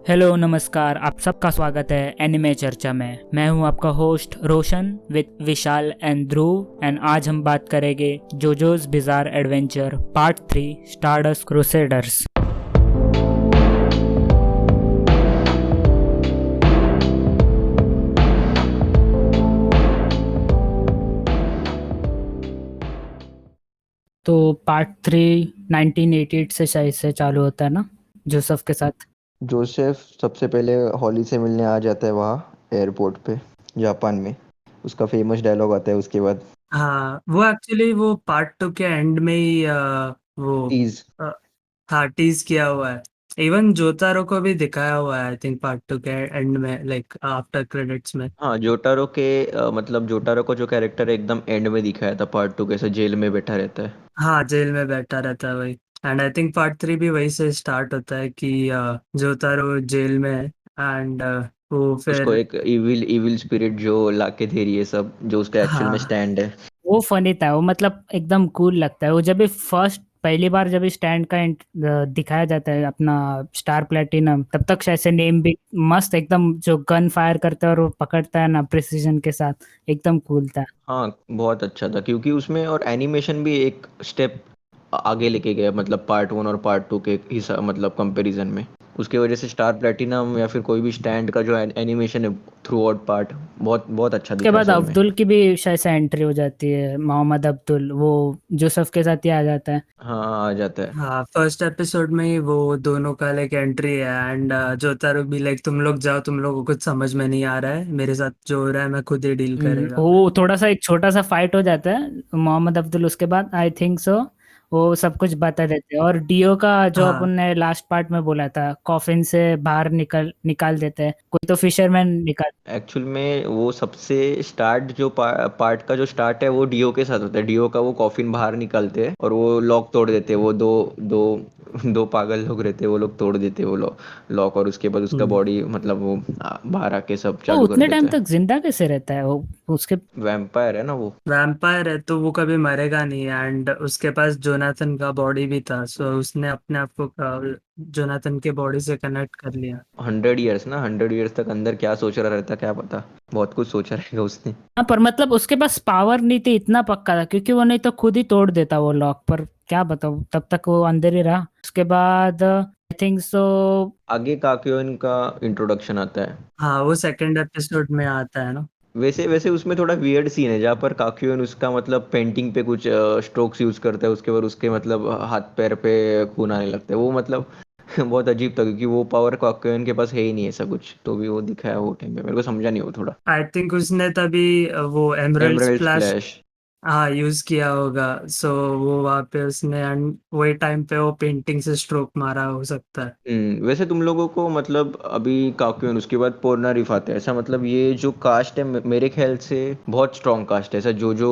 Hello नमस्कार, आप सबका स्वागत है एनिमे चर्चा में। मैं हूं आपका host Roshan with Vishal and Dhruv and आज हम बात करेंगे JoJo's bizarre adventure part 3 stardust crusaders. तो पार्ट 3 1988 से शायद से चालू होता है ना, जोसेफ के साथ। जोसेफ सबसे पहले हॉली से मिलने आ जाता है वहाँ एयरपोर्ट पे, जापान में। उसका फेमस डायलॉग आता है उसके बाद। हाँ, वो एक्चुअली वो पार्ट 2 के एंड में ही वो टीज। अ, हाँ टीज किया हुआ है। इवन जोतारो को भी दिखाया हुआ है आई थिंक पार्ट 2 के एंड में, लाइक आफ्टर क्रेडिट्स में। हाँ, जोटारो के मतलब जोटारो को जो कैरेक्टर एकदम एंड में दिखाया था पार्ट 2, कैसे जेल में बैठा रहता है। हाँ, जेल में बैठा रहता है वही। एंड आई थिंक पार्ट 3 भी वही से स्टार्ट होता है कि जोतारो जेल में है एंड वो उसको फिर एक इविल इविल स्पिरिट जो लाके दे रही है सब, जो उसका एक्चुअल में हाँ स्टैंड है। वो फनी था, वो मतलब एकदम कूल लगता है। वो जब भी फर्स्ट पहली बार जब भी स्टैंड का दिखाया जाता है अपना स्टार प्लेटिनम, तब तक ऐसे नेम भी मस्त एकदम, जो गन फायर करता है और वो पकड़ता है ना प्रिसीजन के साथ, एकदम कूल था। हाँ, बहुत अच्छा था क्योंकि उसमें और एनिमेशन भी एक स्टेप आगे लेके गया, मतलब पार्ट 1 और पार्ट 2 के हिसाब मतलब कंपैरिजन में। उसके वजह से स्टार प्लेटिनम या फिर कोई भी स्टैंड का जो एनिमेशन है थ्रू आउट पार्ट, बहुत बहुत अच्छा उसके दिखा है बाद सही में। अब्दुल की भी शायद से एंट्री हो जाती है, मोहम्मद अब्दुल, वो जोसेफ के साथ ही आ जाता है। हाँ, आ जाता है। हाँ, फर्स्ट एपिसोड में ही वो दोनों का लाइक एंट्री है एंड जोतारो भी लाइक तुम लोग जाओ, तुम लोगों को कुछ समझ में नहीं आ रहा है, मेरे साथ जो हो रहा है मैं खुद ही डील करेगा। वो थोड़ा सा एक छोटा सा फाइट हो जाता है मोहम्मद अब्दुल, उसके बाद आई थिंक सो वो सब कुछ बता देते हैं। और डीओ का जो अपन हाँ ने लास्ट पार्ट में बोला था, कॉफिन से बाहर निकल निकाल देते हैं, कोई तो फिशरमैन निकाल। एक्चुअल में वो सबसे स्टार्ट जो पार्ट का जो स्टार्ट है वो डीओ के साथ होता है। डीओ का वो कॉफिन बाहर निकालते हैं और वो लॉक तोड़ देते हैं। वो दो दो दो पागल लोग रहते हैं, वो लोग तोड़ देते हैं वो लॉक, और उसके बाद उसका हम्म। बॉडी मतलब वो बाहर आके सब वो चालू कर उतने टाइम देता है। तक जिंदा कैसे रहता है वो उसके। वैम्पायर है ना वो। वैम्पायर है तो वो कभी मरेगा नहीं एंड उसके पास जोनाथन का बॉडी भी था, सो उसने अपने आप को जोनाथन के बॉडी से कनेक्ट कर लिया। 100 ईयर्स ना, 100 ईयर्स तक अंदर क्या सोच रहा रहता क्या पता। बहुत कुछ सोचा रहेगा उसने। हाँ, पर मतलब उसके पास पावर नहीं थी, इतना पक्का था, क्योंकि वो नहीं तो खुद ही तोड़ देता वो लॉक। पर क्या बताऊँ, तब तक वो अंदर ही रहा। उसके बाद आई थिंक सो आगे काक्योन का इंट्रोडक्शन आता है। हाँ, वो सेकंड एपिसोड में आता है ना। वैसे वैसे उसमें थोड़ा वियर्ड सीन है जहाँ पर काक्योन उसका मतलब पेंटिंग पे कुछ स्ट्रोक्स यूज करता है, उसके बाद उसके मतलब हाथ पैर पे खून आने लगता है वो मतलब बहुत अजीब था क्योंकि वो पावर काक्योन के पास है ही नहीं ऐसा कुछ, तो भी वो दिखाया वो टाइम पे मेरे को समझा नहीं वो थोड़ा। आई थिंक उसने तभी वो एमरल्ड एमराल्ड स्प्लैश स्प्लैश। हाँ यूज किया होगा। सो वो वहाँ पे उसने and वही टाइम पे वो पेंटिंग से स्ट्रोक मारा हो सकता है। वैसे तुम लोगों को मतलब अभी काक्योन उसके बाद पोर्नारिफ आता है, ऐसा मतलब ये जो कास्ट है मेरे ख्याल से बहुत स्ट्रॉन्ग कास्ट है। ऐसा जो जो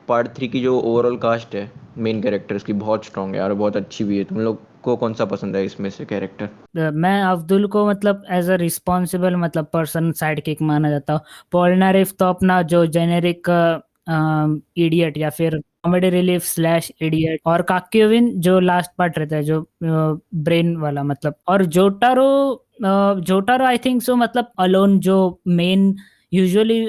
पार्ट 3 की जो ओवरऑल कास्ट है मेन कैरेक्टर्स की बहुत स्ट्रॉन्ग है और बहुत अच्छी भी है। तुम लोग को कौन सा पसंद है इसमें से कैरेक्टर? मैं अब्दुल को मतलब एज अ रिस्पॉन्सिबल मतलब पर्सन साइड किक माना जाता हूँ। पोलनारिफ तो अपना जो जेनेरिक इडियट या फिर कॉमेडी रिलीफ स्लैश इडियट, और काक्योविन जो लास्ट पार्ट रहता है जो ब्रेन वाला मतलब। और जोटारो, जोटारो आई थिंक सो मतलब अलोन जो मेन यूजुअली।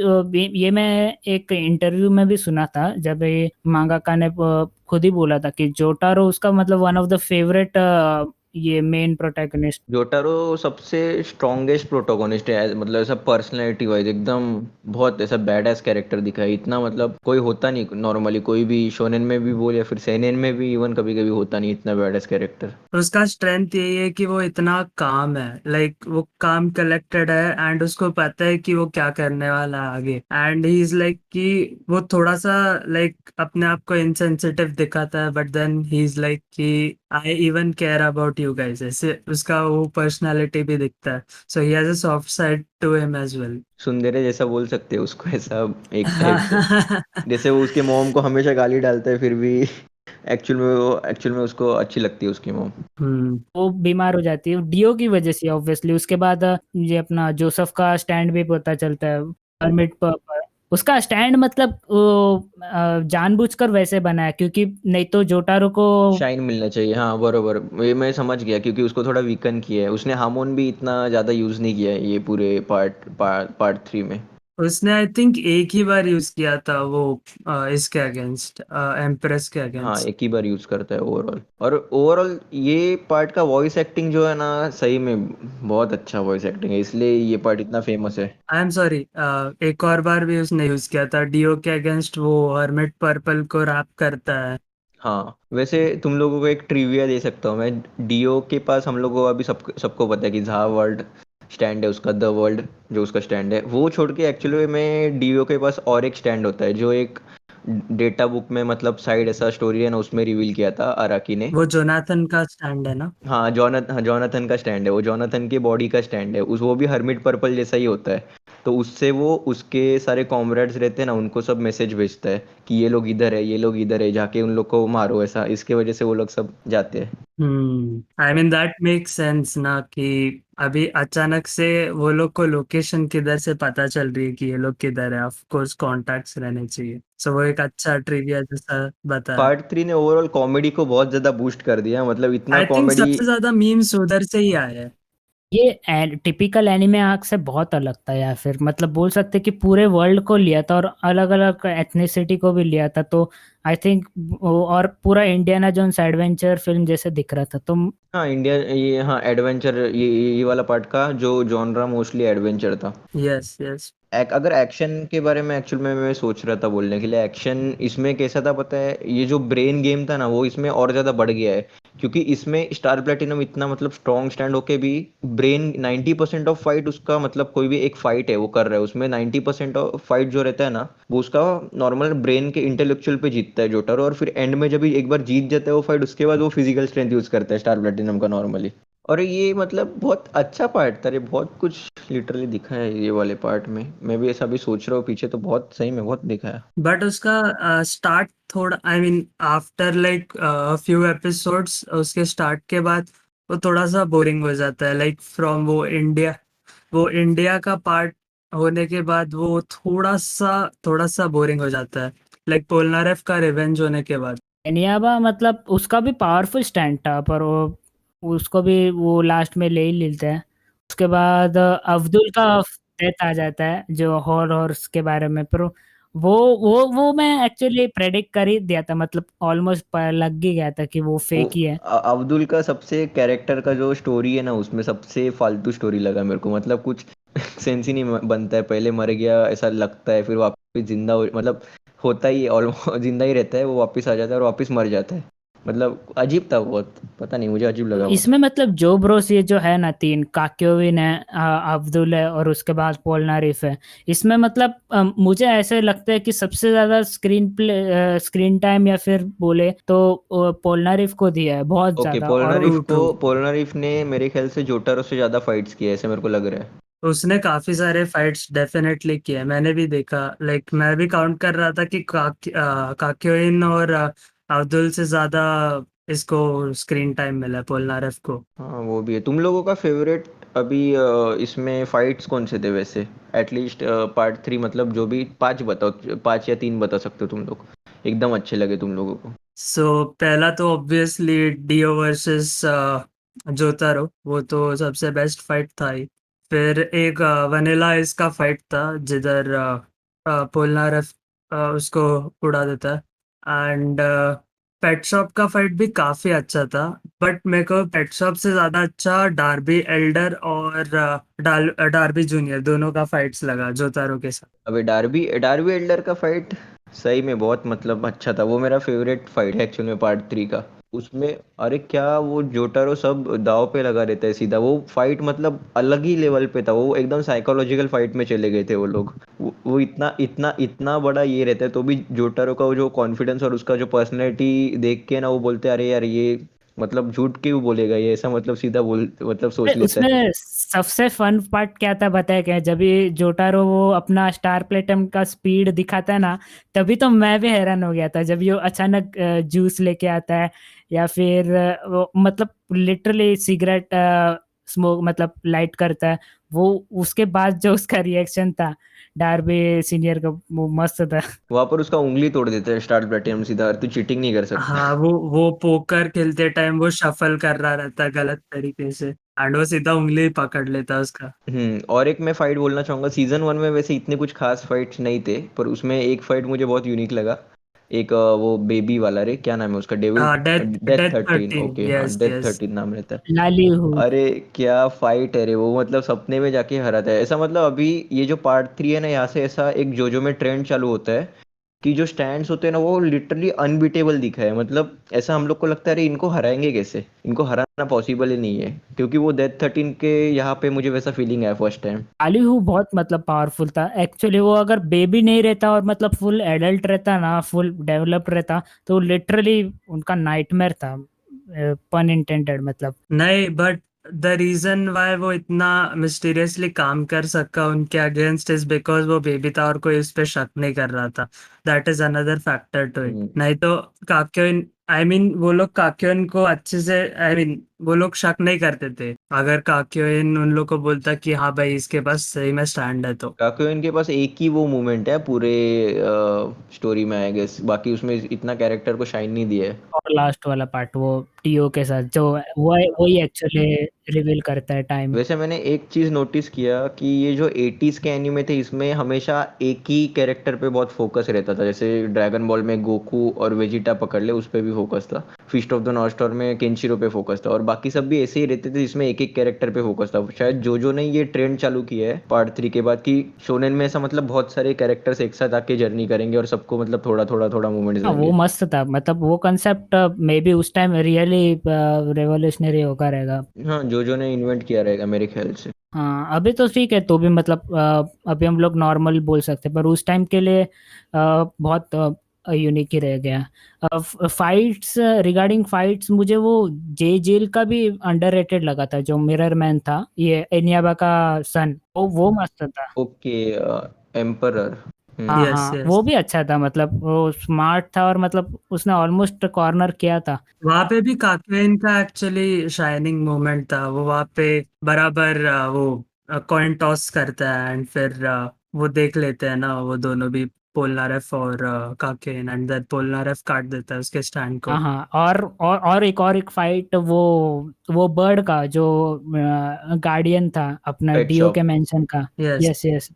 ये मैं एक इंटरव्यू में भी सुना था, जब ये मांगाका ने खुद ही बोला था कि जोटारो उसका मतलब वन ऑफ द फेवरेट ये मेन प्रोटैगनिस्ट। जोटारो सबसे स्ट्रॉन्गेस्ट प्रोटोगोनिस्ट है, मतलब ऐसा पर्सनैलिटी वाइज एकदम बहुत ऐसा बैड एस कैरेक्टर दिखा है। इतना मतलब कोई होता नहीं नॉर्मली, कोई भी शोनेन में भी बोल या फिर सेनेन में भी इवन कभी कभी होता नहीं इतना बैड एस कैरेक्टर। तो उसका स्ट्रेंथ यही है कि वो इतना काम है, लाइक वो काम कलेक्टेड है एंड उसको पता है कि वो क्या करने वाला है आगे। एंड ही इज लाइक कि वो थोड़ा सा लाइक अपने आप को इनसेंसिटिव दिखाता है, but then he is like कि I even care about you guys, ऐसे उसका वो पर्सनालिटी भी दिखता है। So he has a soft side to him as well. सुंदरे जैसा बोल सकते हैं उसको ऐसा, एक टाइप से। जैसे वो उसके मॉम को हमेशा गाली डालता है फिर भी एक्चुअल में उसको अच्छी लगती है उसकी मॉम। हम्म। वो बीमार हो जाती है डीओ की वजह से ऑब्वियसली। उसके बाद ये अपना जोसेफ का स्टैंड भी पता चलता है, परमिट उसका स्टैंड मतलब वो जानबूझकर वैसे बना है क्योंकि नहीं तो जोटारो को शाइन मिलना चाहिए, हाँ बरोबर, ये मैं समझ गया क्योंकि उसको थोड़ा वीकन किया है उसने, हार्मोन भी इतना ज़्यादा यूज़ नहीं किया है ये पूरे पार्ट 3 में। उसने आई थिंक एक ही बार यूज किया था वो इसके अगेंस्ट एम्प्रेस के हाँ अगेंस्ट। एक ही बार यूज़ करता है ओवरऑल, और ओवरऑल ये पार्ट का वॉइस एक्टिंग जो है ना, सही में बहुत अच्छा वॉइस एक्टिंग है, इसलिए ये पार्ट इतना फेमस है। आई एम सॉरी, एक और बार भी उसने यूज किया था डीओ के अगेंस्ट, वो हर्मिट पर्पल को रैप करता है। हाँ वैसे तुम लोगों को एक ट्रिविया दे सकता हूँ मैं, डीओ के पास हम लोगों को अभी सबको पता है कि झा वर्ल्ड स्टैंड है उसका, द वर्ल्ड जो उसका स्टैंड है, वो छोड़ के एक्चुअली में डीओ के पास और एक स्टैंड होता है जो एक डेटा बुक में मतलब साइड ऐसा स्टोरी है ना उसमें रिवील किया था अराकी ने। वो जोनाथन का स्टैंड है ना? हाँ जॉनथन का स्टैंड है, वो जॉनथन की बॉडी का स्टैंड है, उस वो भी हर्मिट पर्पल जैसा ही होता है। तो उससे वो उसके सारे कॉमरेड्स रहते हैं ना उनको सब मैसेज भेजता है कि ये लोग इधर है, ये लोग इधर है, जाके उन लोग को मारो, ऐसा इसके वजह से वो लोग सब जाते हैं। I mean that make sense ना कि अभी अचानक से वो लोग को लोकेशन किधर से पता चल रही है कि ये लोग किधर है, ऑफ कोर्स कॉन्टैक्ट्स रहने चाहिए। सो वो एक अच्छा ट्रिविया जैसा बताया। पार्ट 3 ने ओवरऑल कॉमेडी को बहुत ज्यादा बूस्ट कर दिया, मतलब इतना आई थिंक कॉमेडी। सबसे ज्यादा मीम्स उधर से ही आए हैं। ये टिपिकल एनिमे आर्क से बहुत अलग था, या फिर मतलब बोल सकते कि पूरे वर्ल्ड को लिया था और अलग अलग एथनिसिटी को भी लिया था, तो आई थिंक और पूरा इंडियाना जोन्स एडवेंचर फिल्म जैसे दिख रहा था, तो हाँ इंडिया, ये हाँ एडवेंचर, ये वाला पार्ट का जो जॉनरा मोस्टली एडवेंचर था। Yes yes. अगर एक्शन के बारे में एक्चुअल में मैं सोच रहा था बोलने के लिए, एक्शन इसमें कैसा था पता है, ये जो ब्रेन गेम था ना वो इसमें और ज़्यादा बढ़ गया है, क्योंकि इसमें स्टार प्लेटिनम इतना मतलब स्ट्रॉन्ग स्टैंड होके भी ब्रेन 90% ऑफ फाइट उसका, मतलब कोई भी एक फाइट है वो कर रहा है उसमें 90% ऑफ फाइट जो रहता है ना वो उसका नॉर्मल ब्रेन के इंटेलेक्चुअल पे जीतता है जोटारो, और फिर एंड में जब एक बार जीत जाता है वो फाइट उसके बाद वो फिजिकल स्ट्रेंथ यूज करता है स्टार प्लेटिनम का नॉर्मली। और ये मतलब बहुत अच्छा पार्ट था, ये बहुत कुछ लिटरली दिखा है ये वाले पार्ट में, मैं भी ऐसा भी सोच रहा हूँ पीछे तो बहुत सही में बहुत दिखा है। बट उसका स्टार्ट थोड़ा, I mean after like few episodes उसके स्टार्ट के बाद वो थोड़ा सा बोरिंग हो जाता है, लाइक फ्रॉम वो इंडिया का पार्ट होने के बाद वो थोड़ा सा बोरिंग हो जाता है, लाइक पोलनारेफ का रिवेंज होने के बाद। एनियाबा मतलब उसका भी पावरफुल स्टैंड था, पर वो उसको भी वो लास्ट में ले ही लेते हैं। उसके बाद अब्दुल का डेथ आ जाता है जो हॉर्स के बारे में, पर वो मैं एक्चुअली प्रेडिक्ट कर ही दिया था, मतलब ऑलमोस्ट लग ही गया था कि वो वो फेक ही है। अब्दुल का सबसे कैरेक्टर का जो स्टोरी है ना उसमें सबसे फालतू स्टोरी लगा मेरे को, मतलब कुछ सेंस ही नहीं बनता है, पहले मर गया ऐसा लगता है, फिर वापस जिंदा हो, मतलब होता ही ऑलमोस्ट जिंदा ही रहता है, वो वापस आ जाता है और वापस मर जाता है, मतलब अजीब था बहुत, पता नहीं मुझे अजीब लगा बहुत। इसमें मतलब जो ब्रोस ये जो है ना, तीन काक्योविन है, अब्दुल है और उसके बाद पोलनारिफ है। इसमें मतलब मुझे ऐसे लगता है कि सबसे ज्यादा स्क्रीन टाइम या फिर बोले तो पोलनारिफ को दिया है बहुत ओके, ज्यादा। और ट्रू ट्रू। पोलनारिफ ने मेरे ख्याल से जोटारो से ज्यादा फाइट्स किए ऐसे मेरे को लग रहा है। उसने काफी सारे फाइट्स डेफिनेटली किए, मैंने भी देखा, लाइक मैं भी काउंट कर रहा था कि काक्योइन और अब्दुल से ज्यादा इसको स्क्रीन टाइम मिला है, पोलनारेफ को। हाँ वो भी है। तुम लोगों का फेवरेट अभी इसमें फाइट्स कौन से थे वैसे, एटलीस्ट पार्ट 3, मतलब जो भी पांच बताओ, पांच या तीन बता सकते हो तुम लोग, एकदम अच्छे लगे तुम लोगों को। सो पहला तो ऑब्वियसली डीओ वर्सेस जोतारो, वो तो सबसे बेस्ट फाइट था ही। फिर एक वनीला आइस का फाइट था जिधर पोलनारेफ उसको उड़ा देता है। एंड पेट शॉप का फाइट भी काफी अच्छा था, बट मेरे को पेट शॉप से ज्यादा अच्छा डार्बी एल्डर और डार्बी जूनियर दोनों का फाइट्स लगा जोतारो के साथ। अबे डार्बी डार्बी एल्डर का फाइट सही में बहुत मतलब अच्छा था, वो मेरा फेवरेट फाइट है एक्चुअल में पार्ट 3 का। उसमें अरे क्या वो जोटारो सब दाव पे लगा रहता है सीधा, वो फाइट मतलब अलग ही लेवल पे था, वो एकदम साइकोलॉजिकल फाइट में चले गए थे वो लोग, वो इतना इतना इतना बड़ा ये रहता है तो भी जोटारो का वो जो कॉन्फिडेंस और उसका जो पर्सनैलिटी देख के ना वो बोलते हैं अरे यार ये मतलब झूठ क्यों बोलेगा ये, ऐसा मतलब सीधा बोल मतलब सोच लेता है। उसमें सबसे फन पार्ट क्या था बताया क्या, जब ये जोटारो वो अपना स्टार प्लेटम का स्पीड दिखाता है ना, तभी तो मैं भी हैरान हो गया था जब ये अचानक जूस लेके आता है, या फिर वो मतलब लिटरली सिगरेट स्मोक मतलब लाइट करता है, वो उसके बाद जो उसका रिएक्शन था डार्बी सीनियर का, वो मस्त था। वहां पर उसका उंगली तोड़ देते हैं स्टार प्लेटिनम सीधा, तू चीटिंग नहीं कर सकता। हाँ, वो पोकर खेलते टाइम वो शफल कर रहा रहता है गलत तरीके से, एंड वो सीधा उंगली पकड़ लेता है उसका। और एक मैं फाइट बोलना चाहूंगा, सीजन 1 में वैसे इतने कुछ खास फाइट्स नहीं थे, पर उसमें एक फाइट मुझे बहुत यूनिक लगा। एक वो बेबी वाला, रे क्या नाम है उसका, devil, death death death 13, 13, okay हाँ यस डेथ यस। 13 नाम रहता है। लाली हूँ। अरे क्या फाइट है रे वो, मतलब सपने में जाके हराता है ऐसा। मतलब अभी ये जो पार्ट 3 है ना, यहाँ से ऐसा एक जोजो में ट्रेंड चालू होता है कि जो स्टैंड्स होते हैं ना वो लिटरली अनबीटेबल दिखा है। मतलब ऐसा हम लोग को लगता है अरे इनको हराएंगे कैसे, इनको हराना पॉसिबल ही नहीं है, क्योंकि वो डेथ 13 के यहाँ पे मुझे वैसा फीलिंग आया फर्स्ट टाइम। लाली हूँ बहुत मतलब पावरफुल था एक्चुअली। वो अगर बेबी नहीं रहता और मतलब फुल एडल्ट रहता ना, फुल डेवलप्ड रहता, तो लिटरली उनका नाइटमेयर था, पन इंटेंडेड मतलब। नहीं, बट द रीजन वाई वो इतना मिस्टीरियसली काम कर सका उनके अगेंस्ट इज बिकॉज वो बेबी था और कोई उस पे शक नहीं कर रहा था। That is another factor to it. Hmm, नहीं तो काक्योन, आई मीन वो लोग काक्योन को अच्छे से, आई मीन वो लोग शक नहीं करते थे अगर काक्योन उन लोग को बोलता कि हाँ भाई इसके पास सही में स्टैंड है तो। काकुइन के पास एक ही वो मूवमेंट है पूरे स्टोरी में आई गेस, बाकी उसमें इतना कैरेक्टर को शाइन नहीं दिया है। और लास्ट वाला पार्ट वो टीओ के साथ जो, वो वही एक्चुअली रिवील करता है टाइम। वैसे मैंने एक चीज नोटिस किया कि ये जो 80s के एनिमे थे इसमें हमेशा एक ही कैरेक्टर पे बहुत फोकस रहता था। जैसे ड्रैगन बॉल में गोकू और वेजिटा पकड़ ले, उस पे भी फोकस था। Feast of the north star में केंशिरो पे फोकस था, और बाकी सब भी ऐसे ही रहते थे जिसमें एक एक कैरेक्टर पे फोकस था। शायद जोजो ने ये ट्रेंड चालू किया है पार्ट 3 के बाद कि शोनेन में ऐसा मतलब बहुत सारे कैरेक्टर्स एक साथ आके जर्नी करेंगे और सबको मतलब थोड़ा थोड़ा थोड़ा मूवमेंट्स हाँ वो देंगे। मस्त था, मतलब वो कंसेप्ट मे बी उस टाइम रियली रेवोल्यूशनरी होगा रहेगा। हाँ, जोजो ने इन्वेंट किया रहेगा मेरे ख्याल से। हाँ अभी तो ठीक है, तो भी मतलब अभी हम लोग नॉर्मल बोल सकते हैं, पर उस टाइम के लिए बहुत यूनिक ही रह गया। फाइट्स, रिगार्डिंग फाइट्स, मुझे वो जे जेल का भी अंडररेटेड लगा था, जो मिरर मैन था, ये एनियाबा का सन, वो मस्त था। Okay, emperor. हाँ यस हाँ यस। वो भी अच्छा था, मतलब वो स्मार्ट था और मतलब उसने ऑलमोस्ट कॉर्नर किया था। वहां पे भी काक्वेन का एक्चुअली शाइनिंग मोमेंट था। वो वहां पे बराबर वो कॉइन टॉस करता है एंड फिर वो देख लेते हैं ना वो दोनों भी, पोलनारेफ और काक्वेन, एंड देन पोलनारेफ काट देता है उसके स्टैंड हाँ को। हाँ, और एक फाइट, वो बर्ड का जो गार्डियन था अपना पेट डीओ के शॉप। मेंशन का। यस। यस यस,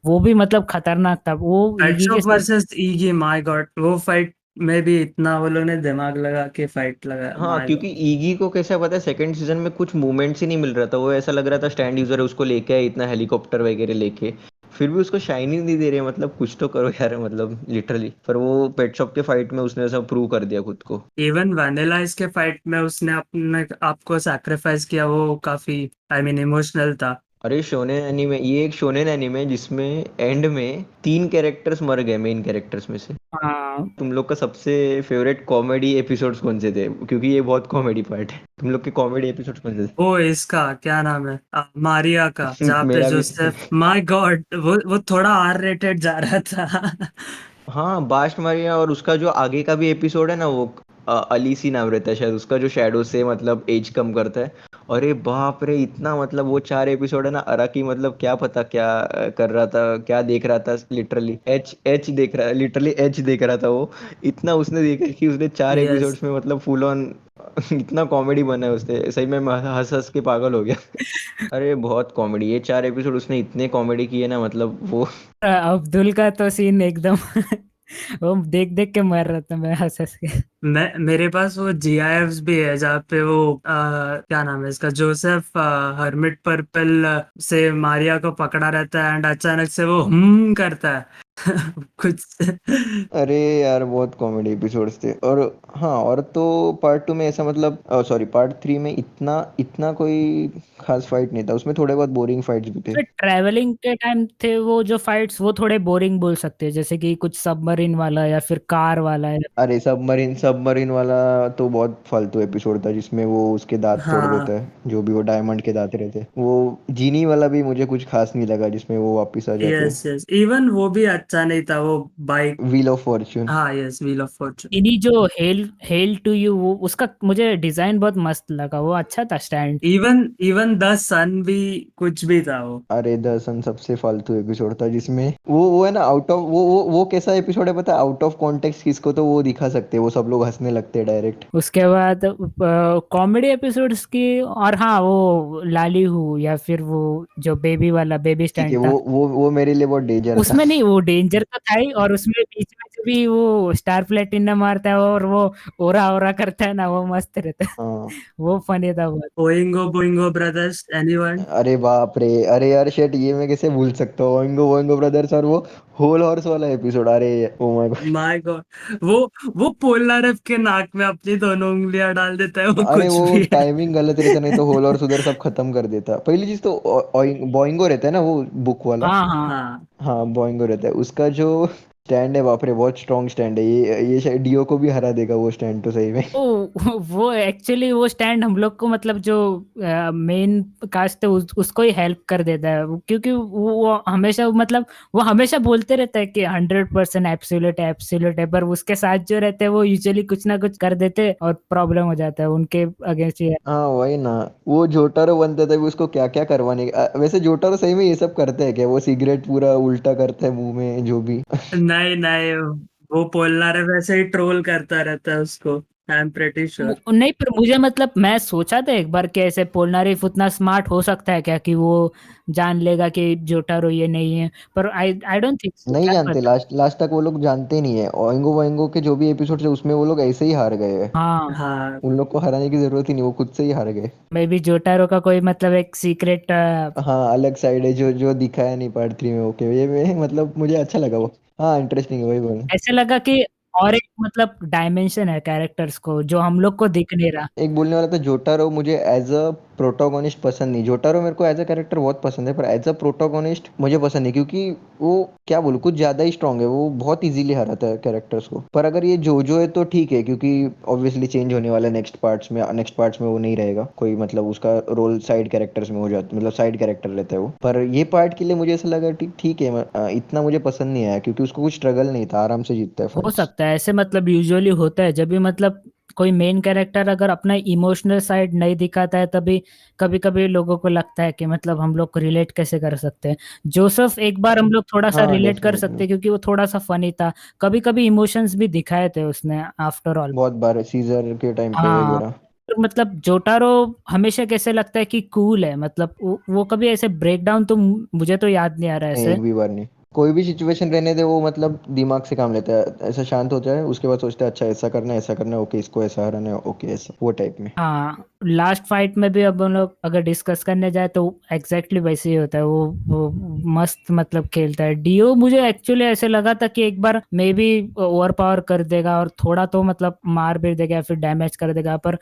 वो भी मतलब खतरनाक था, वो पेट ईगी के शॉप साथ। वर्सेस ईगी, माय गॉड, वो फाइट में भी इतना वो लोगों ने दिमाग लगा के फाइट लगाया, हाँ, माय क्योंकि गॉड। ईगी को कैसा पता है, सेकंड सीजन में कुछ मूवमेंट्स ही नहीं मिल रहा था। वो ऐसा लग रहा था स्टैंड यूजर है, उसको लेके आए इतना हेलीकॉप्टर वगैरह लेके, फिर भी उसको शाइन ही नहीं दे रहे। मतलब कुछ तो करो यार, मतलब लिटरली। पर वो पेट शॉप के फाइट में उसने ऐसा प्रूव कर दिया खुद को। इवन वैनिला इसके फाइट में उसने अपने आपको सैक्रिफाइस किया, वो काफी, आई मीन, इमोशनल था। अरे शोनेन एनीमे, ये एक शोनेन एनीमे जिसमें एंड में 3 कैरेक्टर्स मर गए, मेन कैरेक्टर्स में से। हाँ तुम लोग का सबसे फेवरेट कॉमेडी एपिसोड्स कौन से थे, क्योंकि ये बहुत कॉमेडी पार्ट है। तुम लोग के कॉमेडी एपिसोड्स कौन से वो इसका क्या नाम है, मारिया का, थे? जहाँ पे मेरा भी। जोसेफ, माय गॉड, वो थोड़ा आर रेटेड जा रहा था। हाँ, बास्ट मारिया, और उसका जो आगे का भी एपिसोड है ना, वो अली सी नाम रहता है शायद उसका, जो शैडो से मतलब एज कम करता है। अरे बाप रे, इतना मतलब वो 4 एपिसोड है ना, अराकी मतलब क्या पता क्या कर रहा था, क्या देख रहा था। लिटरली एच एच देख रहा, लिटरली एच देख रहा था वो। इतना उसने देखा कि उसने 4 यस। एपिसोड्स में मतलब फुल ऑन इतना कॉमेडी बना है उसने, सही में मैं हंस हंस के पागल हो गया। अरे बहुत कॉमेडी, ये 4 एपिसोड उसने इतने कॉमेडी किए ना, मतलब वो। अब्दुल का तो सीन एकदम वो देख देख के मर रहा था मैं हंस हंस के। मैं, मेरे पास वो जीआईएफ्स भी है जहाँ पे वो क्या नाम है इसका, जोसेफ हर्मिट पर्पल से मारिया को पकड़ा रहता है एंड अचानक से वो करता है कुछ। अरे यार बहुत कॉमेडी एपिसोड्स थे। और हाँ, और तो पार्ट 2 में ऐसा मतलब, सॉरी पार्ट 3 में इतना इतना कोई खास फाइट नहीं था उसमें, थोड़े बहुत बोरिंग फाइट्स भी थे। ट्रैवलिंग के टाइम थे वो जो फाइट्स, वो थोड़े बोरिंग बोल सकते हैं, जैसे कि कुछ सबमरीन वाला या फिर कार वाला। अरे सबमरीन सबमरीन वाला तो बहुत फालतू एपिसोड था, जिसमें वो उसके दांत तोड़ हाँ। देता है, जो भी वो डायमंड के दांत रहते हैं। वो जीनी वाला भी मुझे कुछ खास नहीं लगा, जिसमें वो वापस आ जाते हैं। यस यस, इवन वो भी अच्छा नहीं था वो बाइक। Wheel of Fortune. हाँ यस, व्हील ऑफ फॉर्चून। इन्हीं जो हेल हेल टू यू, वो उसका मुझे डिजाइन बहुत मस्त लगा, वो अच्छा था स्टैंड। इवन इवन द सन भी कुछ भी था वो। अरे दर्शन सबसे फालतू एपिसोड था, जिसमें वो है ना, आउट ऑफ वो कैसा एपिसोड है पता है, आउट ऑफ कॉन्टेक्स्ट किसको तो वो दिखा सकते हैं, वो सब लोग हंसने लगते हैं डायरेक्ट। उसके बाद कॉमेडी एपिसोड्स की, और हाँ वो लाली हूँ, या फिर वो जो बेबी वाला बेबी ठीक है, स्टैंड था, वो मेरे लिए बहुत डेंजर था। उसमें नहीं, वो डेंजर तो था ही, और उसमें बीच में जो भी वो स्टार प्लेटिनम मारता है और वो ओरा ओरा करता है ना, वो मस्त रहता है। हाँ। वो फनी था बहुत। ओइंगो बोइंगो ब्रदर्स, एनीवन? अरे बाप रे, अरे यार शेट, ये मैं कैसे भूल सकता हूँ, ओइंगो ओइंगो ब्रदर्स, और वो होल हॉर्स वाला एपिसोड, अरे oh my God. My God, वो पोलनारेफ के नाक में अपनी दोनों उंगलियां डाल देता है, वो अरे कुछ वो भी है। टाइमिंग गलत रहता, नहीं तो होल और सुधर सब खत्म कर देता। पहली चीज तो बॉइंगो रहता है ना वो बुक वाला। हाँ हाँ। हाँ। हाँ बॉइंगो रहता है, उसका जो स्टैंड है, बाप रे बहुत स्ट्रॉन्ग स्टैंड है, ये शायद डीओ को भी हरा देगा वो स्टैंड तो सही में। वो एक्चुअली वो स्टैंड हम लोग को, मतलब जो मेन कास्ट है उसको ही हेल्प कर देता है, क्योंकि वो हमेशा, मतलब वो हमेशा बोलते रहता है कि 100% एब्सोल्यूट है, एब्सोल्यूट है, पर उसके साथ जो रहते हैं वो यूजुअली कुछ ना कुछ कर देते हैं और प्रॉब्लम हो जाता है उनके अगेंस्ट ही। हाँ वही ना, वो जोटारो बनता था भी उसको क्या क्या करवाने वैसे जोटारो सही में ये सब करते हैं क्या, वो सिगरेट पूरा उल्टा करता है मुंह में जो भी। नहीं नहीं, वो पोलनारेफ वैसे ही ट्रोल करता रहता है उसको, आई एम प्रेटी श्योर। नहीं, पर मुझे, मतलब मैं सोचा था एक बार कि ऐसे पोलनारिफ उतना स्मार्ट हो सकता है क्या, कि वो जान लेगा कि जोटारो ये नहीं है, पर आई आई डोंट थिंक सो, नहीं क्या जानते, पता। लास्ट लास्ट तक वो लोग जानते ही नहीं है, ओइंगो वाइंगो के जो भी एपिसोड है उसमें वो लोग ऐसे ही हार गए हैं। हाँ, हाँ। उन लोग को हराने की जरूरत ही नहीं, वो खुद से ही हार गए। मे बी जोटारो का कोई, मतलब एक सीक्रेट, हाँ अलग साइड है जो जो दिखाया नहीं पार्ट 3 में, ओके ये में मतलब मुझे अच्छा लगा वो। हाँ इंटरेस्टिंग है, वही बोल। ऐसे लगा कि और एक, मतलब डायमेंशन है कैरेक्टर्स को जो हम लोग को दिख नहीं रहा। एक बोलने वाला था, जोटारो मुझे एज अ प्रोटोगोनिस्ट पसंद नहीं, जोटारो मेरे को एज अ कैरेक्टर बहुत पसंद है, पर एज अ प्रोटोगोनिस्ट मुझे पसंद नहीं, क्योंकि वो क्या बोलूं, कुछ ज्यादा ही स्ट्रांग है, वो बहुत इजीली हराता है कैरेक्टर्स को। पर अगर ये जोजो है तो ठीक है, क्योंकि ऑब्वियसली चेंज होने वाला है नेक्स्ट पार्ट्स में वो नहीं रहेगा कोई, मतलब उसका रोल साइड कैरेक्टर्स में हो जाता, मतलब साइड कैरेक्टर रहता है वो। पर ये पार्ट के लिए मुझे ऐसा लगा ठीक ठीक है, इतना मुझे पसंद नहीं आया, क्योंकि उसको कुछ स्ट्रगल नहीं था, आराम से जीतता है हो फाइट्स। सकता है ऐसे, मतलब यूजुअली होता है जब भी, मतलब कोई मेन कैरेक्टर अगर अपना इमोशनल साइड नहीं दिखाता है, तभी कभी कभी लोगों को लगता है कि मतलब हम लोग को रिलेट कैसे कर सकते हैं। जोसेफ एक बार हम लोग थोड़ा सा हाँ रिलेट कर डेफिनेटली। सकते हैं, क्योंकि वो थोड़ा सा फनी था, कभी कभी इमोशंस भी दिखाए थे उसने आफ्टर ऑल। बहुत बार सीजर के टाइम पे हाँ, वगैरह। तो मतलब जोटारो हमेशा कैसे लगता है कि कूल है, मतलब वो कभी ऐसे ब्रेक डाउन तो मुझे तो याद नहीं आ रहा है नहीं ऐसे। एक भी बार नहीं, कोई भी सिचुएशन रहने दे वो मतलब दिमाग से काम लेता है, ऐसा शांत होता है उसके बाद सोचता है अच्छा ऐसा करना है, ओके इसको ऐसा हराना है, ओके ऐसा, वो टाइप में। हाँ, लास्ट फाइट में भी अब हम लोग अगर डिस्कस करने जाए तो एग्जैक्टली वैसे ही होता है, वो मस्त मतलब खेलता है डीओ। मुझे एक्चुअली ऐसे लगा था कि एक बार मे बी ओवर पावर कर देगा और थोड़ा तो मतलब मार भी देगा या फिर डैमेज कर देगा, पर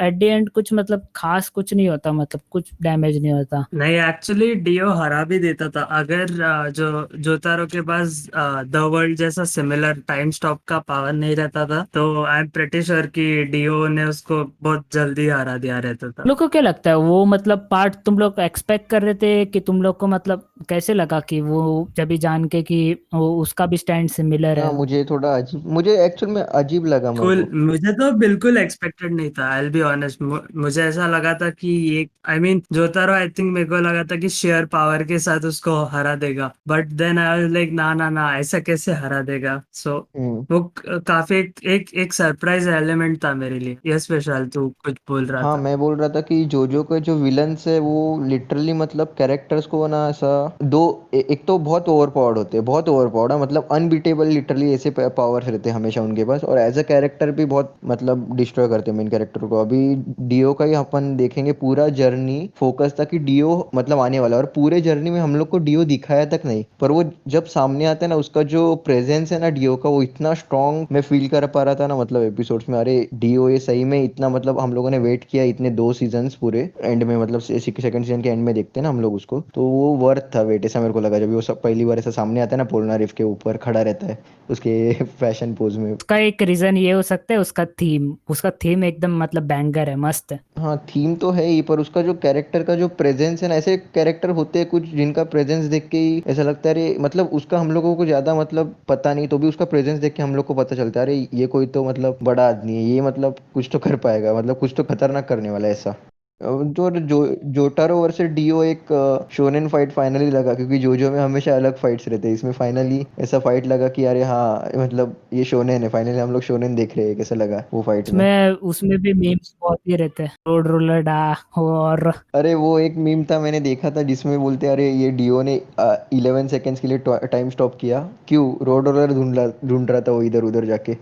एट द एंड कुछ मतलब खास कुछ नहीं होता, मतलब कुछ डैमेज नहीं होता। नहीं, एक्चुअली डीओ हरा भी देता था अगर जो जोतारो के पास द वर्ल्ड जैसा सिमिलर टाइम स्टॉप का पावर नहीं रहता था, तो आई एम प्रेटी श्योर कि डीओ ने उसको बहुत जल्दी हरा दिया रहता तुम था। लोग को क्या लगता है, वो मतलब पार्ट तुम लोग एक्सपेक्ट कर रहे थे, कि तुम लोग को मतलब कैसे लगा कि वो जब भी जान के कि वो उसका भी स्टैंड सिमिलर हाँ है। मुझे थोड़ा अजीब, मुझे एक्चुअल में अजीब लगा मेरे बिल्कुल, को। मुझे तो बिल्कुल एक्सपेक्टेड नहीं था, आई बी ऑनेस्ट। मुझे ऐसा लगा था कि ये, आई मीन जोतारो, आई थिंक मेरे को लगा था कि शेयर पावर के साथ उसको हरा देगा, but then I was like ना ना ना, ऐसा कैसे हरा देगा। सो हम्म। वो काफी एक सरप्राइज एलिमेंट था मेरे लिए। ये स्पेशल तू कुछ बोल रहा हाँ था? मैं बोल रहा था कि जोजो के जो विलन्स है वो लिटरली मतलब कैरेक्टर्स को ना ऐसा दो, एक तो बहुत ओवर पावर्ड होते हैं, बहुत ओवर पावर्ड है, मतलब अनबीटेबल, लिटरली ऐसे पावर्स रहते हैं हमेशा उनके पास, और एज अ कैरेक्टर भी बहुत मतलब डिस्ट्रॉय करते हैं मेन कैरेक्टर को। अभी डीओ का ही अपन देखेंगे, पूरा जर्नी फोकस था कि डीओ मतलब आने वाला है, और पूरे जर्नी में हम लोग को डीओ दिखाया तक नहीं, पर वो जब सामने आता है ना, उसका जो प्रेजेंस है ना डीओ का, वो इतना स्ट्रांग मैं फील कर पा रहा था ना, मतलब एपिसोड्स में, अरे डीओ ये सही में इतना, मतलब हम लोगों ने वेट किया इतने 2 सीजन्स पूरे, एंड में मतलब सेकंड सीजन के एंड में देखते हैं ना हम लोग उसको, तो वो वर्थ था वेट, ऐसा मेरे को लगा जब वो सब पहली बार ऐसा सामने आता है ना, पोलना रिफ के ऊपर खड़ा रहता है उसके फैशन पोज में। उसका एक रीजन ये हो सकता है, उसका थीम एकदम मतलब बैंगर है, मस्त है। हाँ थीम तो है ही, पर उसका जो कैरेक्टर का जो प्रेजेंस है ना, ऐसे कैरेक्टर होते हैं कुछ जिनका प्रेजेंस देख के ही ऐसा लगता है अरे मतलब उसका हम लोगों को ज्यादा मतलब पता नहीं, तो भी उसका प्रेजेंस देख के हम लोग को पता चलता है अरे ये कोई तो मतलब बड़ा आदमी है, ये मतलब कुछ तो कर पाएगा, मतलब कुछ तो खतरनाक करने वाला है ऐसा। जो जोटारो वर्सेस डीओ एक शोनेन फाइट फाइनली लगा, क्योंकि जोजो में हमेशा अलग फाइट्स रहते हैं, इसमें फाइनली ऐसा फाइट लगा कि अरे हाँ मतलब ये शोनेन है, फाइनली हम लोग शोनेन देख रहे हैं, कैसा लगा वो फाइट में। उसमें उसमें भी मीम्स बहुत ही रहते हैं, रोड रोलर डा और अरे वो एक मीम था मैंने देखा था जिसमें बोलते अरे ये डीओ ने 11 सेकेंड्स के लिए टाइम स्टॉप किया, क्यों? रोड रोलर ढूंढ रहा था वो इधर उधर जाके।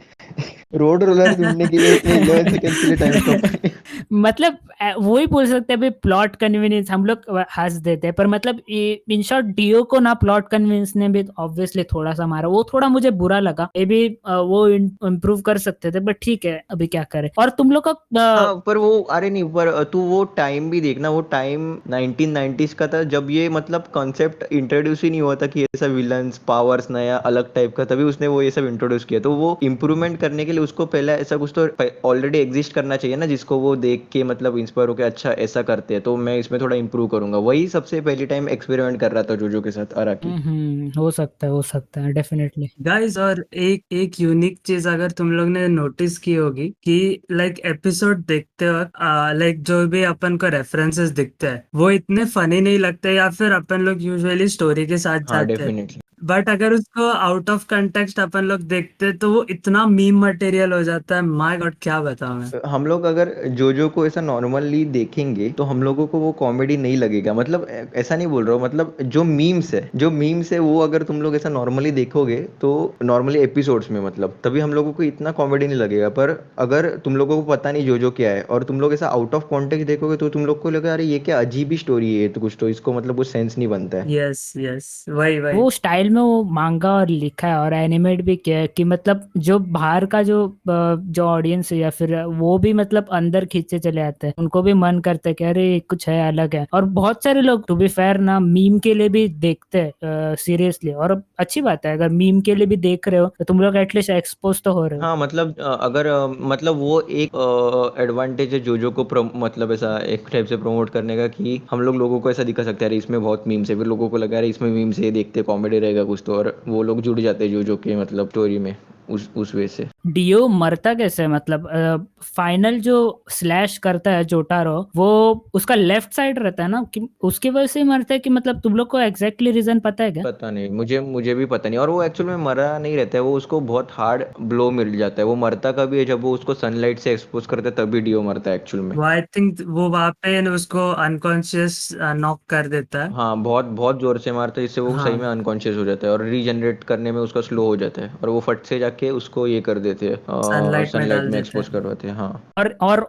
रोड रोलर ढूंढने के लिए उसने 11 सेकेंड्स के लिए टाइम स्टॉप किया। मतलब वो ही बोल सकते हैं भाई, प्लॉट कन्वीनियंस हम लोग हंस देते हैं, पर मतलब इन शॉर्ट डीओ को ना प्लॉट कन्वीनियंस ने भी ऑब्वियसली थोड़ा सा मारा, वो थोड़ा मुझे बुरा लगा। मे बी वो इम्प्रूव कर सकते थे, बट ठीक है, अभी क्या करें। और तुम लोग का हाँ पर वो अरे नहीं, पर तू वो टाइम भी देखना, वो टाइम 1990s का था जब ये मतलब कॉन्सेप्ट इंट्रोड्यूस ही नहीं हुआ था कि ऐसा विलन्स पावर्स नया अलग टाइप का, तभी उसने वो ये सब इंट्रोड्यूस किया। तो वो इम्प्रूवमेंट करने के लिए उसको पहले ऐसा कुछ तो ऑलरेडी एग्जिस्ट करना चाहिए ना, जिसको वो देख के मतलब इंस्पायर होकर अच्छा ऐसा करते हैं, तो मैं इसमें थोड़ा इंप्रूव करूंगा। वही सबसे पहली टाइम एक्सपेरिमेंट कर रहा था जोजो के साथ अराकी। हो सकता है डेफिनेटली। गाइस, और एक एक यूनिक चीज अगर तुम लोग ने नोटिस की होगी कि लाइक एपिसोड देखते वक्त लाइक जो भी अपन को रेफरेंसेस दिखते हैं वो इतने फनी नहीं लगते, या फिर अपन लोग यूजुअली स्टोरी के साथ हाँ जाते हैं, डेफिनेटली। बट अगर उसको आउट ऑफ कंटेक्स्ट अपन लोग देखते तो वो इतना मीम मटेरियल हो जाता है। माय गॉड, क्या बताऊं मैं। हम लोग अगर जोजो को ऐसा नॉर्मली देखेंगे तो हम लोगों को वो कॉमेडी नहीं लगेगा, मतलब ऐसा नहीं बोल रहा हूँ, मतलब जो मीम्स है वो अगर तुम लोग ऐसा नॉर्मली देखोगे तो नॉर्मली एपिसोड्स में मतलब तभी हम लोगों को इतना कॉमेडी नहीं लगेगा। पर अगर तुम लोगों को पता नहीं जोजो क्या है और तुम लोग ऐसा आउट ऑफ कॉन्टेक्स्ट देखोगे तो तुम लोग को लगेगा अरे ये क्या अजीब ही स्टोरी है, तो कुछ तो इसको मतलब कुछ सेंस नहीं बनता है। यस यस, वही वही। वो स्टाइल में वो मांगा और लिखा है और एनिमेट भी किया है कि मतलब जो बाहर का जो ऑडियंस है या फिर वो भी मतलब अंदर खींचे चले आते हैं, उनको भी मन करता है कि अरे कुछ है, अलग है। और बहुत सारे लोग टू बी फेयर ना मीम के लिए भी देखते हैं सीरियसली, और अच्छी बात है अगर मीम के लिए भी देख रहे हो तो तुम लोग एटलीस्ट एक्सपोज तो हो रहे हो। हाँ मतलब अगर मतलब वो एक एडवांटेज है जोजो को मतलब ऐसा एक टाइप से प्रमोट करने का कि हम लोगों को ऐसा दिखा सकते हैं अरे इसमें बहुत मीम्स है, फिर लोगों को लगा अरे इसमें मीम्स है, देखते कॉमेडी रहेगा कुछ तो, और वो लोग जुड़ जाते हैं जोजो के मतलब स्टोरी में उस वे से। डियो मरता कैसे है? मतलब फाइनल जो स्लैश करता है जोटारो, वो उसका लेफ्ट साइड रहता है ना, कि उसकी वजह से ही मरता है कि मतलब तुम लोग को एग्जैक्टली रीजन पता है क्या? पता नहीं, मुझे भी पता नहीं। और वो एक्चुअल में मरा नहीं रहता है, वो उसको बहुत हार्ड ब्लो मिल जाता है। वो मरता कभी है जब वो उसको सनलाइट से एक्सपोज करता है, तभी डियो मरता है एक्चुअल में। वो आई थिंक वो वहां पे उसको अनकॉन्शियस नॉक कर देता है। हाँ बहुत बहुत जोर से मारता है, इससे वो सही में हाँ, अनकॉन्शियस हो जाता है और रीजनरेट करने में उसका स्लो हो जाता है, और वो फट से जाके उसको ये कर देते हैं, सनलाइट में सनलाइट डाल में देता एक्सपोज है। करवाते हैं। हाँ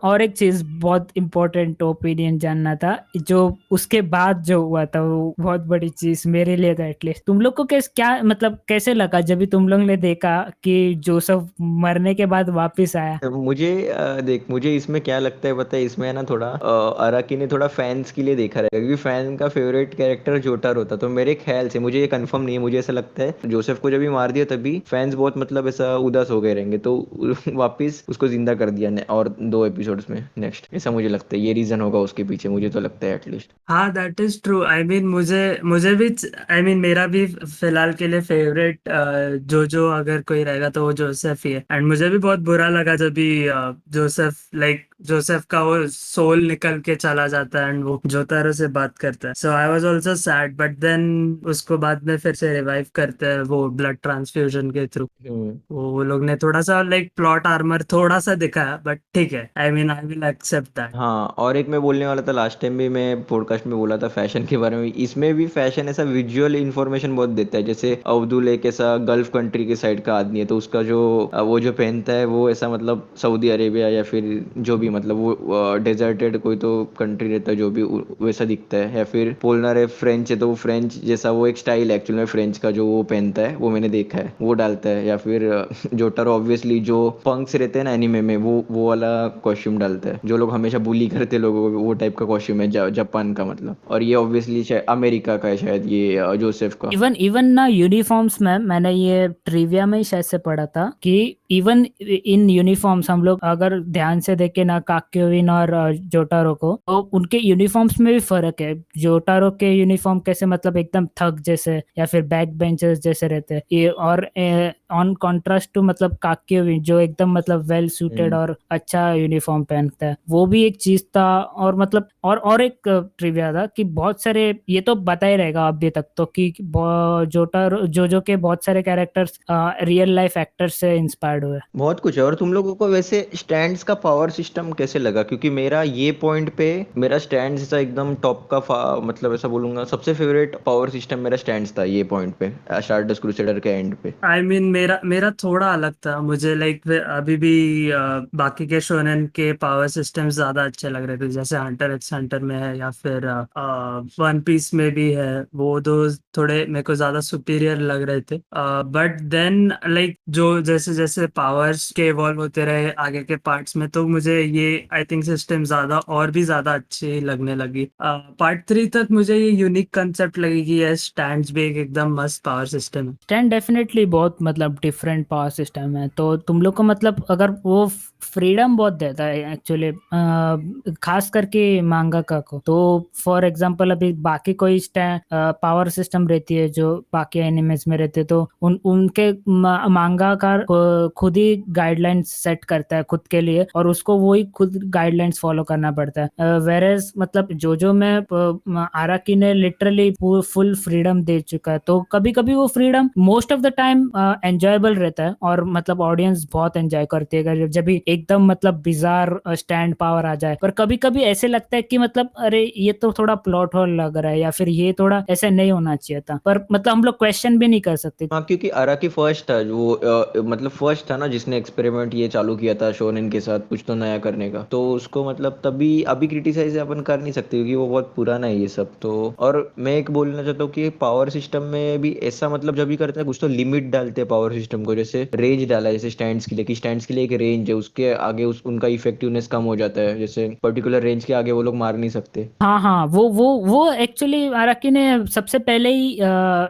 और एक चीज बहुत इंपॉर्टेंट ओपिनियन जानना था, जो उसके बाद जो हुआ था वो बहुत बड़ी चीज मेरे लिए था एटलीस्ट। तुम लोग को क्या मतलब कैसे लगा जब भी तुम लोग ने देखा कि जोसेफ मरने के बाद वापिस आया? तो मुझे देख, मुझे इसमें क्या लगता है पता है, इसमें है ना थोड़ा अराकी ने थोड़ा फैंस के लिए देखा रहेगा, क्योंकि फैन का फेवरेट कैरेक्टर जोटारो था। तो मेरे ख्याल से, मुझे ये कंफर्म नहीं है, मुझे ऐसा लगता है जोसेफ को जब भी मार दिया तभी फैंस बहुत मतलब ऐसा उदास हो गए रहेंगे, तो वापिस उसको जिंदा कर दिया और 2 एपिसोड्स में नेक्स्ट, ऐसा मुझे लगता है ये रीजन होगा उसके पीछे, मुझे तो लगता है एटलीस्ट। हाँ, that is true. I mean मुझे मुझे भी, आई मीन मेरा भी फिलहाल के लिए फेवरेट जो अगर कोई रहेगा तो वो जोसेफ ही है। एंड मुझे भी बहुत बुरा लगा जब भी जोसेफ का वो सोल निकल के चला जाता है एंड वो जोतारो से बात करता है। So I was also sad, but then उसको बाद में फिर से रिवाइव करते हैं वो ब्लड ट्रांसफ्यूजन के थ्रू। हम्म। वो लोग ने थोड़ा सा लाइक प्लॉट आर्मर थोड़ा सा दिखाया, बट ठीक है, I mean I will accept that. हाँ और एक मैं बोलने वाला था, लास्ट टाइम भी मैं पॉडकास्ट में बोला था फैशन के बारे में, इसमें भी फैशन ऐसा विजुअल इंफॉर्मेशन बहुत देता है। जैसे अब्दुल एक ऐसा गल्फ कंट्री के साइड का आदमी है, तो उसका जो वो जो पहनता है वो ऐसा मतलब सऊदी अरेबिया या फिर जो भी मतलब वो डेजर्टेड कोई तो कंट्री रहता है, जो भी वैसा दिखता है। या फिर पोलनर है फ्रेंच है, तो वो फ्रेंच जैसा वो एक स्टाइल है एक्चुअल में फ्रेंच का, जो वो पहनता है वो मैंने देखा है, वो डालता है। या फिर जोटारो ऑब्वियसली जो पंक्स रहते हैं ना एनीमे में, वो वाला कॉस्ट्यूम डालता है, जो लोग हमेशा बुली करते हैं लोगों को, वो टाइप का कॉस्ट्यूम है जापान का मतलब। और ये ऑब्वियसली अमेरिका का है शायद, ये जोसेफ का। इवन इवन ना यूनिफॉर्म्स में मैंने ये ट्रिविया में ही शायद से पढ़ा था कि इवन इन यूनिफॉर्म्स हम लोग अगर ध्यान से देखें ना, काक्योविन और जोटारो को, तो उनके यूनिफॉर्म्स में भी फर्क है। जोटारो के यूनिफॉर्म कैसे मतलब एकदम थग जैसे या फिर बैक बेंचर्स जैसे रहते हैं, ये और ऑन कॉन्ट्रास्ट टू मतलब काक्योविन जो एकदम मतलब वेल सूटेड और अच्छा यूनिफॉर्म पहनता है, वो भी एक चीज था। और मतलब और एक ट्रिविया था कि बहुत सारे, ये तो पता ही रहेगा अभी तक तो, कि जोटारो जोजो के बहुत सारे कैरेक्टर्स रियल लाइफ एक्टर्स से इंस्पायर्ड हुए। बहुत कुछ है। और तुम लोगों को वैसे स्टैंड्स का पावर सिस्टम कैसे लगा? क्योंकि मेरा ये पॉइंट पे मेरा स्टैंड्स ऐसा एकदम टॉप का मतलब ऐसा बोलूंगा सबसे फेवरेट पावर सिस्टम मेरा स्टैंड्स था ये पॉइंट पे, स्टारडस्ट क्रूसेडर के एंड पे। आई मीन मेरा मेरा थोड़ा अलग था। मुझे लाइक अभी भी बाकी के शोनेन के पावर सिस्टम ज्यादा अच्छे लग रहे थे, जैसे हंटर एक्स हंटर में है या फिर वन पीस में भी है। वो दो थोड़े मेरे को ज्यादा सुपीरियर लग रहे थे। बट देन लाइक जो जैसे जैसे पावर्स के इवॉल्व होते रहे आगे के पार्ट्स में, तो मुझे ये आई थिंक सिस्टम ज्यादा और भी ज्यादा अच्छी लगने लगी। पार्ट 3 तक मुझे ये यूनिक कंसेप्ट लगी कि ये स्टैंड्स भी एक एकदम मस्त पावर सिस्टम है। स्टैंड डेफिनेटली बहुत मतलब डिफरेंट पावर सिस्टम है। तो तुम लोग को मतलब अगर वो फ्रीडम बहुत देता है एक्चुअली, खास करके मांगाका को। तो फॉर एग्जांपल अभी बाकी कोई पावर सिस्टम रहती है जो बाकी एनिमेज में रहते हैं, तो उनके मांगाकार खुद ही गाइडलाइंस सेट करता है खुद के लिए, और उसको वही खुद गाइडलाइंस फॉलो करना पड़ता है। वेरेज मतलब जोजो में आराकी ने लिटरली फुल फ्रीडम दे चुका है, तो कभी कभी वो freedom most of the time enjoyable रहता है, और मतलब ऑडियंस बहुत एंजॉय करती है अगर जब भी एकदम मतलब बिजार स्टैंड पावर आ जाए। पर कभी कभी ऐसे लगता है कि मतलब अरे ये तो थोड़ा प्लॉट होल लग रहा है, या फिर ये थोड़ा ऐसे नहीं होना चाहिए था, पर मतलब हम लोग क्वेश्चन भी नहीं कर सकते। हाँ, क्योंकि अराकी फर्स्ट था जो मतलब फर्स्ट था ना जिसने एक्सपेरिमेंट ये चालू किया था शोनेन के साथ कुछ तो नया करने का। तो उसको मतलब तभी अभी क्रिटिसाइज अपन कर नहीं सकते क्योंकि वो बहुत पुराना है ये सब तो। और मैं एक बोलना चाहता हूँ कि पावर सिस्टम में भी ऐसा मतलब जब भी करते हैं कुछ तो लिमिट डालते हैं पावर सिस्टम को। जैसे रेंज डाला जैसे स्टैंड्स के लिए, कि स्टैंड्स के लिए एक रेंज है, उसके आगे उनका इफेक्टिवनेस कम हो जाता है, जैसे पर्टिकुलर रेंज के आगे वो लोग मार नहीं सकते। हाँ हाँ, वो एक्चुअली आराकी ने सबसे पहले ही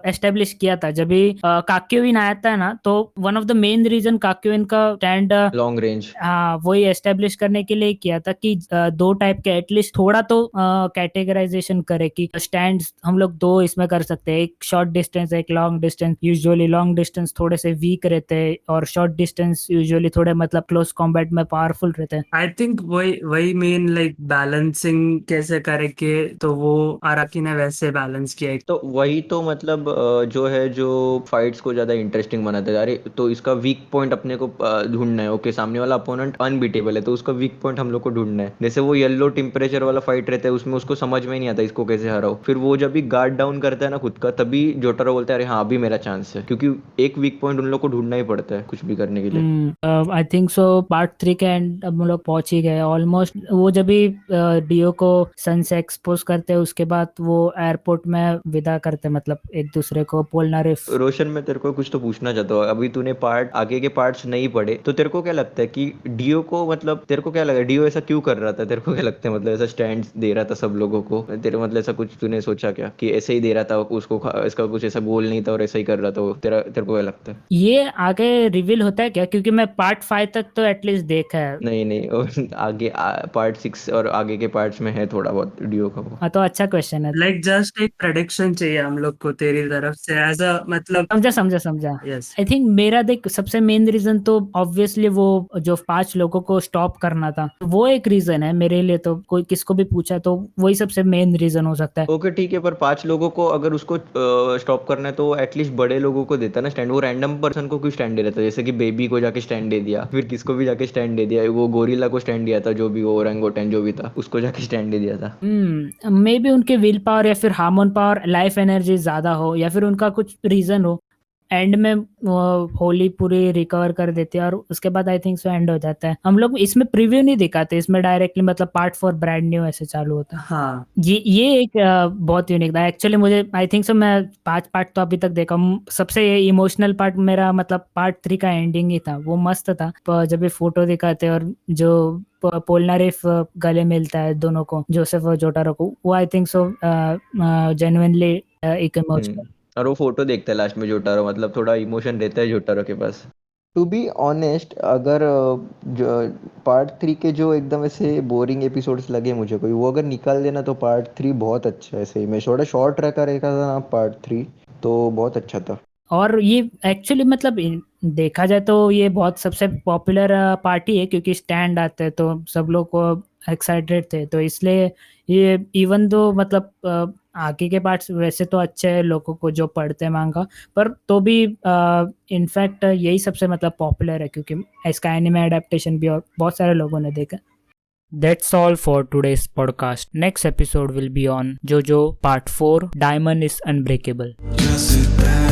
एस्टेब्लिश किया था जब भी काक्योविन आया था ना। तो one of the main reason Kakyoin का स्टैंड, लॉन्ग रेंज। हाँ, वही एस्टेब्लिश करने के लिए किया था कि दो टाइप के एटलीस्ट थोड़ा तो कैटेगराइजेशन करे कि स्टैंड्स हम लोग दो इसमें कर सकते हैं, एक शॉर्ट डिस्टेंस एक long distance. Usually long distance थोड़े से वीक रहते हैं और शॉर्ट डिस्टेंस यूजुअली थोड़े मतलब क्लोज कॉम्बैट में पावरफुल रहते हैं। आई थिंक वही वही मेन लाइक बैलेंसिंग कैसे करे के, तो वो आराकी ने वैसे बैलेंस किया है। तो वही तो मतलब जो है जो फाइट्स को ज्यादा इंटरेस्टिंग बनाता है। अरे तो इसका वीक पॉइंट अपने को ढूंढना है। ओके, सामने वाला अपोनेंट अनबीटेबल है तो उसका वीक पॉइंट हम लोग को ढूंढना है। जैसे वो येलो टेम्परेचर वाला फाइट रहता है उसमें उसको समझ में ही नहीं आता इसको कैसे हराओ। फिर वो जब भी गार्ड डाउन करता है ना खुद का, तभी जोटारो बोलता है अरे हाँ अभी मेरा चांस है, क्योंकि एक वीक पॉइंट उन लोग को ढूंढना ही पड़ता है कुछ भी करने के लिए। आई थिंक सो पार्ट 3 के एंड अब हम लोग पहुंच ही गए ऑलमोस्ट। वो जब भी डियो को सन से एक्सपोज करते हैं उसके बाद वो एयरपोर्ट में विदा करते हैं, मतलब एक दूसरे को पोलनारिफ। रोशन, मैं तेरे को कुछ तो पूछना चाहता हूँ। अभी तूने पार्ट आगे के पार्ट्स नहीं पढ़े तो तेरे को क्या लगता है कि डियो को मतलब तेरे को क्या लगा डियो ऐसा क्यों कर रहा था? तेरे को क्या लगता है मतलब ऐसा स्टैंड दे रहा था सब लोगों को? तेरे मतलब ऐसा कुछ तूने सोचा क्या कि ऐसे ही दे रहा था उसको, इसका कुछ ऐसा गोल नहीं था और ऐसा ही कर रहा था वो? तेरे को क्या लगता है? ये आगे रिवील होता है क्या? क्योंकि मैं पार्ट 5 तक तो एटलीस्ट देखा है। नहीं नहीं, और आगे पार्ट 6 और आगे के पार्ट्स में है थोड़ा बहुत डियो का वो। हाँ, तो अच्छा क्वेश्चन है। लाइक जस्ट एक प्रेडिक्शन चाहिए हम लोग को तेरी तरफ से एज अ मतलब। समझा समझा समझा। यस। आई थिंक मेरा देख सबसे मेन रीजन तो ऑब्वियसली वो जो 5 लोगों को स्टॉप करना था, वो एक रीजन है मेरे लिए। तो कोई किसको भी पूछा तो वही सबसे मेन रीजन हो सकता है। ओके ठीक है, पर 5 लोगों को अगर उसको स्टॉप करना है तो एटलीस्ट बड़े लोगों को देता ना स्टैंड। वो रैंडम पर्सन को क्यों स्टैंड दे रहा था? जैसे कि बेबी को जाके स्टैंड दे दिया, फिर किसको भी जाके स्टैंड दे दिया, वो गोरिल्ला को स्टैंड दिया था जो भी वो ओरंगोटन जो भी था उसको जाके स्टैंड दे दिया था। मे बी उनके विल पावर या फिर हार्मोन पावर लाइफ एनर्जी ज्यादा हो, या फिर उनका कुछ रीजन हो। एंड में वो होली पूरी रिकवर कर देती है और उसके बाद आई थिंक सो एंड हो जाता है। हम लोग इसमें प्रीव्यू नहीं दिखाते, इसमें डायरेक्टली मतलब पार्ट 4 ब्रांड न्यू ऐसे चालू होता है। हाँ। ये एक बहुत यूनिक था एक्चुअली। मुझे आई थिंक सो मैं 5 पार्ट तो अभी तक देखा हूँ। सबसे इमोशनल पार्ट मेरा मतलब पार्ट 3 का एंडिंग ही था, वो मस्त था। पर जब ये फोटो दिखाते और जो पोलनारिफ गले मिलता है दोनों को, जोसेफ और जोटारो को, वो आई थिंक सो जेन्युइनली एक इमोशनल। और वो फोटो देखता है लास्ट में जोटारो, मतलब थोड़ा इमोशन रहता है जोटारो के पास। टू बी ऑनेस्ट, अगर जो पार्ट 3 के जो एकदम ऐसे बोरिंग एपिसोड्स लगे मुझे कोई, वो अगर निकाल देना तो पार्ट 3 बहुत अच्छा है। सही में थोड़ा शॉर्ट रखा था ना पार्ट 3, तो बहुत अच्छा था। और ये एक्चुअली मतलब देखा जाए तो ये बहुत सबसे पॉपुलर पार्टी है, क्योंकि स्टैंड आते हैं तो सब लोग को एक्साइटेड थे, तो इसलिए ये इवन दो मतलब आगे के पार्ट्स वैसे तो अच्छे हैं लोगों को जो पढ़ते हैं मांगा, पर तो भी इनफैक्ट यही सबसे मतलब पॉपुलर है, क्योंकि इसका एनिमे एडेप्टेशन भी और बहुत सारे लोगों ने देखा। That's all for today's podcast. Next episode will be on JoJo Part 4, Diamond is Unbreakable. Just sit back.